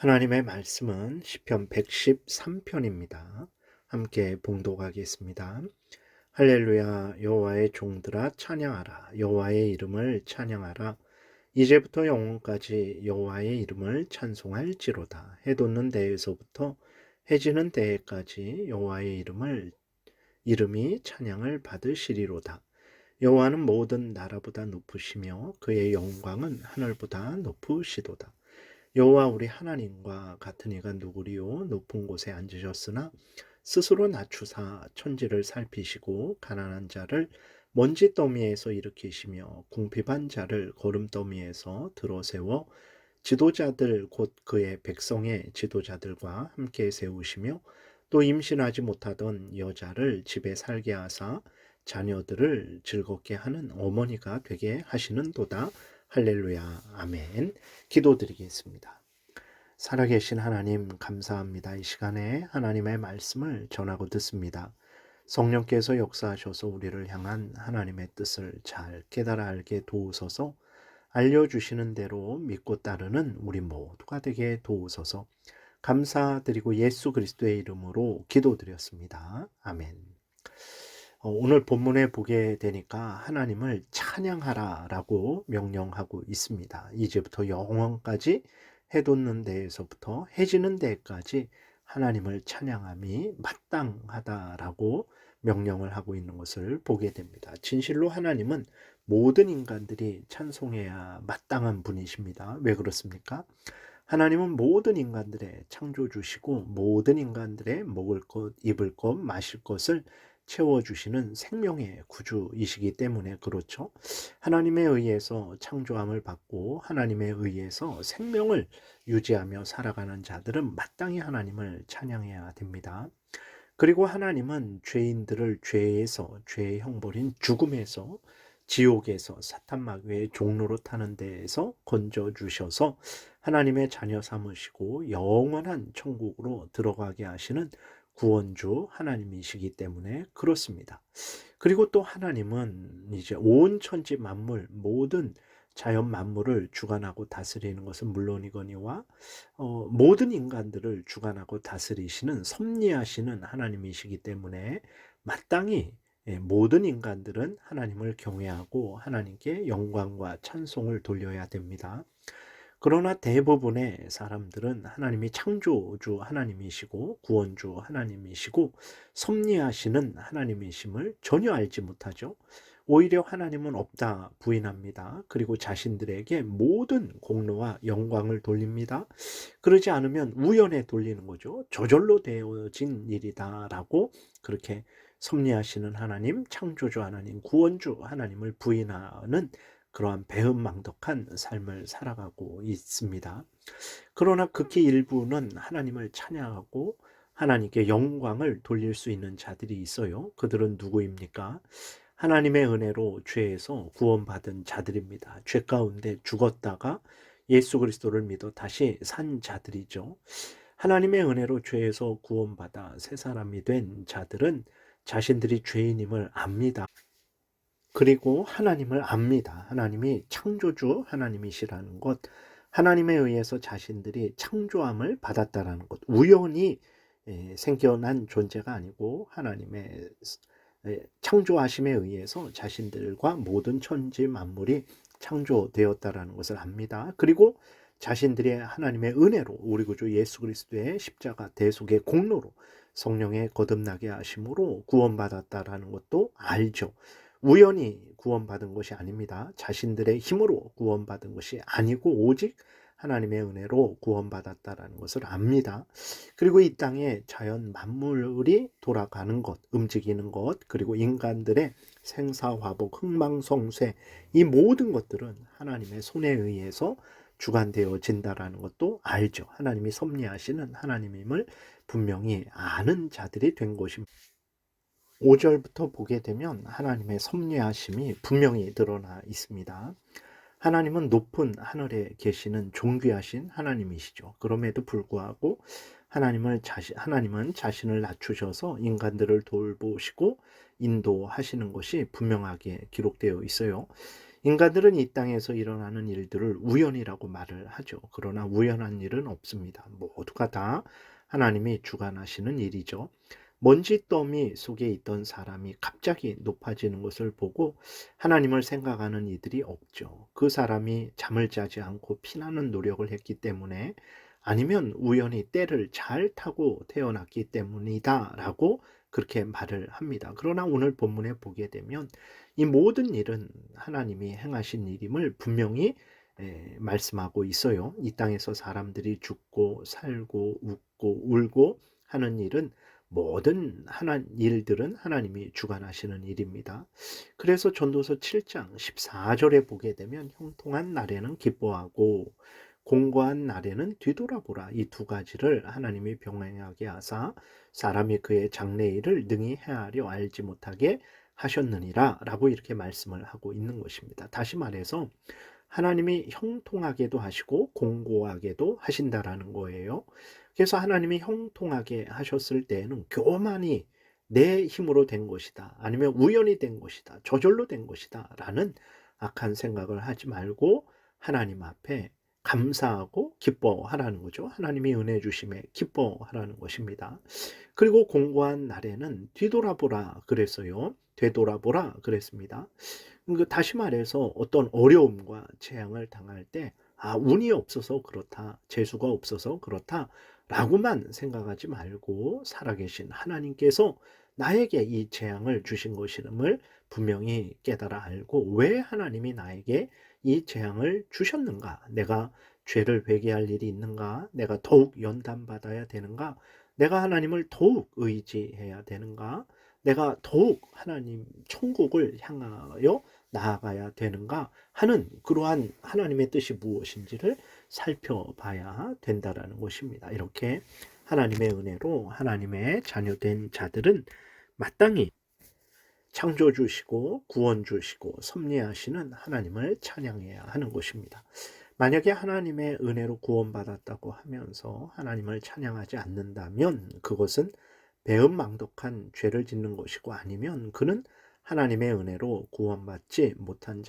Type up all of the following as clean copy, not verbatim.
하나님의 말씀은 시편 113편입니다. 함께 봉독하겠습니다. 할렐루야. 여호와의 종들아 찬양하라. 여호와의 이름을 찬양하라. 이제부터 영원까지 여호와의 이름을 찬송할지로다. 해 돋는 데에서부터 해 지는 데에까지 여호와의 이름이 찬양을 받으시리로다. 여호와는 모든 나라보다 높으시며 그의 영광은 하늘보다 높으시도다. 여호와 우리 하나님과 같은 이가 누구리요? 높은 곳에 앉으셨으나 스스로 낮추사 천지를 살피시고 가난한 자를 먼지 더미에서 일으키시며 궁핍한 자를 거름 더미에서 들어세워 지도자들 곧 그의 백성의 지도자들과 함께 세우시며 또 임신하지 못하던 여자를 집에 살게 하사 자녀들을 즐겁게 하는 어머니가 되게 하시는도다. 할렐루야. 아멘. 기도드리겠습니다. 살아계신 하나님 감사합니다. 이 시간에 하나님의 말씀을 전하고 듣습니다. 성령께서 역사하셔서 우리를 향한 하나님의 뜻을 잘 깨달아 알게 도우소서. 알려주시는 대로 믿고 따르는 우리 모두가 되게 도우소서. 감사드리고 예수 그리스도의 이름으로 기도드렸습니다. 아멘. 오늘 본문에 보게 되니까 하나님을 찬양하라라고 명령하고 있습니다. 이제부터 영원까지 해 돋는 데에서부터 해 지는 데까지 하나님을 찬양함이 마땅하다라고 명령을 하고 있는 것을 보게 됩니다. 진실로 하나님은 모든 인간들이 찬송해야 마땅한 분이십니다. 왜 그렇습니까? 하나님은 모든 인간들의 창조주시고 모든 인간들의 먹을 것, 입을 것, 마실 것을 채워주시는 생명의 구주이시기 때문에 그렇죠. 하나님에 의해서 창조함을 받고 하나님에 의해서 생명을 유지하며 살아가는 자들은 마땅히 하나님을 찬양해야 됩니다. 그리고 하나님은 죄인들을 죄에서, 죄의 형벌인 죽음에서, 지옥에서, 사탄 마귀의 종로로 타는 데에서 건져주셔서 하나님의 자녀 삼으시고 영원한 천국으로 들어가게 하시는 구원주 하나님이시기 때문에 그렇습니다. 그리고 또 하나님은 이제 온 천지 만물, 모든 자연 만물을 주관하고 다스리는 것은 물론이거니와 모든 인간들을 주관하고 다스리시는 섭리하시는 하나님이시기 때문에 마땅히 모든 인간들은 하나님을 경외하고 하나님께 영광과 찬송을 돌려야 됩니다. 그러나 대부분의 사람들은 하나님이 창조주 하나님이시고 구원주 하나님이시고 섭리하시는 하나님이심을 전혀 알지 못하죠. 오히려 하나님은 없다 부인합니다. 그리고 자신들에게 모든 공로와 영광을 돌립니다. 그러지 않으면 우연에 돌리는 거죠. 저절로 되어진 일이다라고 그렇게 섭리하시는 하나님, 창조주 하나님, 구원주 하나님을 부인하는 그러한 배은망덕한 삶을 살아가고 있습니다. 그러나 극히 일부는 하나님을 찬양하고 하나님께 영광을 돌릴 수 있는 자들이 있어요. 그들은 누구입니까? 하나님의 은혜로 죄에서 구원받은 자들입니다. 죄 가운데 죽었다가 예수 그리스도를 믿어 다시 산 자들이죠. 하나님의 은혜로 죄에서 구원받아 새 사람이 된 자들은 자신들이 죄인임을 압니다. 그리고 하나님을 압니다. 하나님이 창조주 하나님이시라는 것, 하나님에 의해서 자신들이 창조함을 받았다라는 것, 우연히 생겨난 존재가 아니고 하나님의 창조하심에 의해서 자신들과 모든 천지 만물이 창조되었다라는 것을 압니다. 그리고 자신들의 하나님의 은혜로 우리 구주 예수 그리스도의 십자가 대속의 공로로 성령의 거듭나게 하심으로 구원받았다라는 것도 알죠. 우연히 구원받은 것이 아닙니다. 자신들의 힘으로 구원받은 것이 아니고 오직 하나님의 은혜로 구원받았다라는 것을 압니다. 그리고 이 땅에 자연 만물이 돌아가는 것, 움직이는 것, 그리고 인간들의 생사화복, 흥망성쇠 이 모든 것들은 하나님의 손에 의해서 주관되어진다라는 것도 알죠. 하나님이 섭리하시는 하나님임을 분명히 아는 자들이 된 것입니다. 5절부터 보게 되면 하나님의 섭리하심이 분명히 드러나 있습니다. 하나님은 높은 하늘에 계시는 존귀하신 하나님이시죠. 그럼에도 불구하고 하나님은 자신을 낮추셔서 인간들을 돌보시고 인도하시는 것이 분명하게 기록되어 있어요. 인간들은 이 땅에서 일어나는 일들을 우연이라고 말을 하죠. 그러나 우연한 일은 없습니다. 모두가 다 하나님이 주관하시는 일이죠. 먼지 더미 속에 있던 사람이 갑자기 높아지는 것을 보고 하나님을 생각하는 이들이 없죠. 그 사람이 잠을 자지 않고 피나는 노력을 했기 때문에, 아니면 우연히 때를 잘 타고 태어났기 때문이다라고 그렇게 말을 합니다. 그러나 오늘 본문에 보게 되면 이 모든 일은 하나님이 행하신 일임을 분명히 말씀하고 있어요. 이 땅에서 사람들이 죽고 살고 웃고 울고 하는 일은, 모든 일들은 하나님이 주관하시는 일입니다. 그래서 전도서 7장 14절에 보게 되면 형통한 날에는 기뻐하고 공고한 날에는 뒤돌아보라, 이 두 가지를 하나님이 병행하게 하사 사람이 그의 장래일을 능히 헤아려 알지 못하게 하셨느니라 라고 이렇게 말씀을 하고 있는 것입니다. 다시 말해서 하나님이 형통하게도 하시고 공고하게도 하신다라는 거예요. 그래서 하나님이 형통하게 하셨을 때에는 교만이 내 힘으로 된 것이다, 아니면 우연히 된 것이다, 저절로 된 것이다 라는 악한 생각을 하지 말고 하나님 앞에 감사하고 기뻐하라는 거죠. 하나님이 은혜 주심에 기뻐하라는 것입니다. 그리고 공고한 날에는 뒤돌아보라 그랬어요. 되돌아보라 그랬습니다. 다시 말해서 어떤 어려움과 재앙을 당할 때, 운이 없어서 그렇다, 재수가 없어서 그렇다 라고만 생각하지 말고, 살아계신 하나님께서 나에게 이 재앙을 주신 것임을 분명히 깨달아 알고, 왜 하나님이 나에게 이 재앙을 주셨는가, 내가 죄를 회개할 일이 있는가, 내가 더욱 연단받아야 되는가, 내가 하나님을 더욱 의지해야 되는가, 내가 더욱 하나님 천국을 향하여 나아가야 되는가 하는, 그러한 하나님의 뜻이 무엇인지를 살펴봐야 된다라는 것입니다. 이렇게 하나님의 은혜로 하나님의 자녀된 자들은 마땅히 창조주시고 구원주시고 섭리하시는 하나님을 찬양해야 하는 것입니다. 만약에 하나님의 은혜로 구원받았다고 하면서 하나님을 찬양하지 않는다면 그것은 배은망덕한 죄를 짓는 것이고, 아니면 그는 하나님의 은혜로 구원받지 못한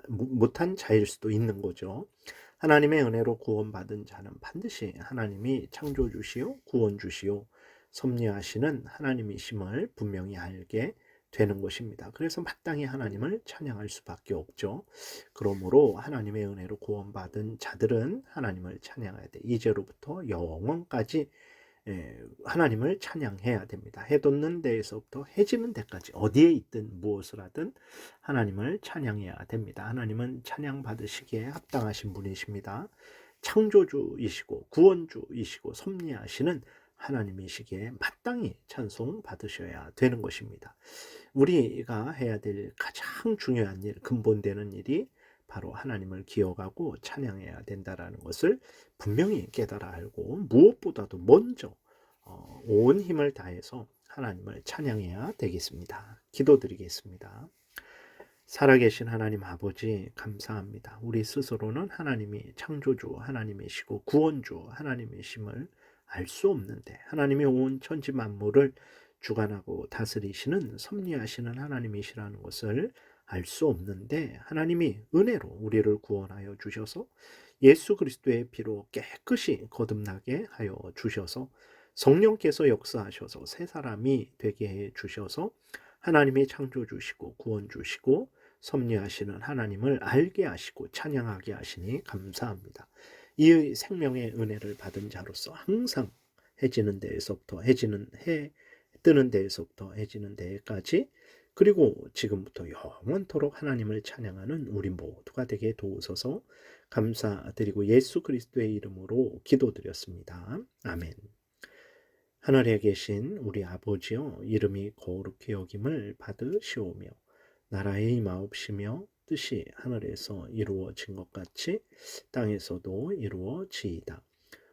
못한 자일 수도 있는 거죠. 하나님의 은혜로 구원받은 자는 반드시 하나님이 창조주시요 구원주시요 섭리하시는 하나님이심을 분명히 알게 되는 것입니다. 그래서 마땅히 하나님을 찬양할 수밖에 없죠. 그러므로 하나님의 은혜로 구원받은 자들은 하나님을 찬양해야 돼. 이제로부터 영원까지 하나님을 찬양해야 됩니다. 해 돋는 데에서부터 해 지는 데까지 어디에 있든 무엇을 하든 하나님을 찬양해야 됩니다. 하나님은 찬양받으시기에 합당하신 분이십니다. 창조주이시고 구원주이시고 섭리하시는 하나님이시기에 마땅히 찬송 받으셔야 되는 것입니다. 우리가 해야 될 가장 중요한 일, 근본되는 일이 바로 하나님을 기억하고 찬양해야 된다라는 것을 분명히 깨달아 알고, 무엇보다도 먼저 온 힘을 다해서 하나님을 찬양해야 되겠습니다. 기도드리겠습니다. 살아계신 하나님 아버지, 감사합니다. 우리 스스로는 하나님이 창조주 하나님이시고 구원주 하나님이심을 알 수 없는데, 하나님이 온 천지 만물을 주관하고 다스리시는 섭리하시는 하나님이시라는 것을 알 수 없는데, 하나님이 은혜로 우리를 구원하여 주셔서 예수 그리스도의 피로 깨끗이 거듭나게 하여 주셔서 성령께서 역사하셔서 새 사람이 되게 해 주셔서 하나님이 창조주시고 구원주시고 섭리하시는 하나님을 알게 하시고 찬양하게 하시니 감사합니다. 이 생명의 은혜를 받은 자로서 항상 해지는 데에서부터 해 뜨는 데에서부터 해지는 데까지, 그리고 지금부터 영원토록 하나님을 찬양하는 우리 모두가 되게 도우소서. 감사드리고 예수 그리스도의 이름으로 기도드렸습니다. 아멘. 하늘에 계신 우리 아버지여, 이름이 거룩히 여김을 받으시오며 나라의 임하옵시며 뜻이 하늘에서 이루어진 것 같이 땅에서도 이루어지이다.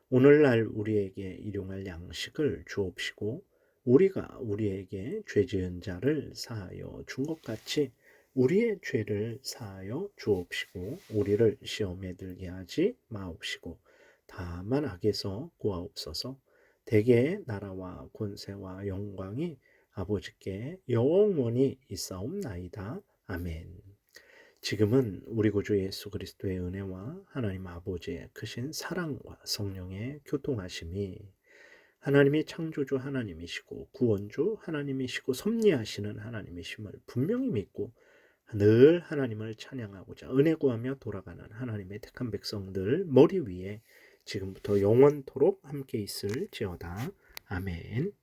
오늘날 우리에게 일용할 양식을 주옵시고 우리가 우리에게 죄 지은 자를 사하여 준 것 같이 우리의 죄를 사하여 주옵시고 우리를 시험에 들게 하지 마옵시고 다만 악에서 구하옵소서. 대개의 나라와 권세와 영광이 아버지께 영원히 있사옵나이다. 아멘. 지금은 우리 구주 예수 그리스도의 은혜와 하나님 아버지의 크신 사랑과 성령의 교통하심이 하나님이 창조주 하나님이시고 구원주 하나님이시고 섭리하시는 하나님이심을 분명히 믿고 늘 하나님을 찬양하고자 은혜 구하며 돌아가는 하나님의 택한 백성들 머리 위에 지금부터 영원토록 함께 있을지어다. 아멘.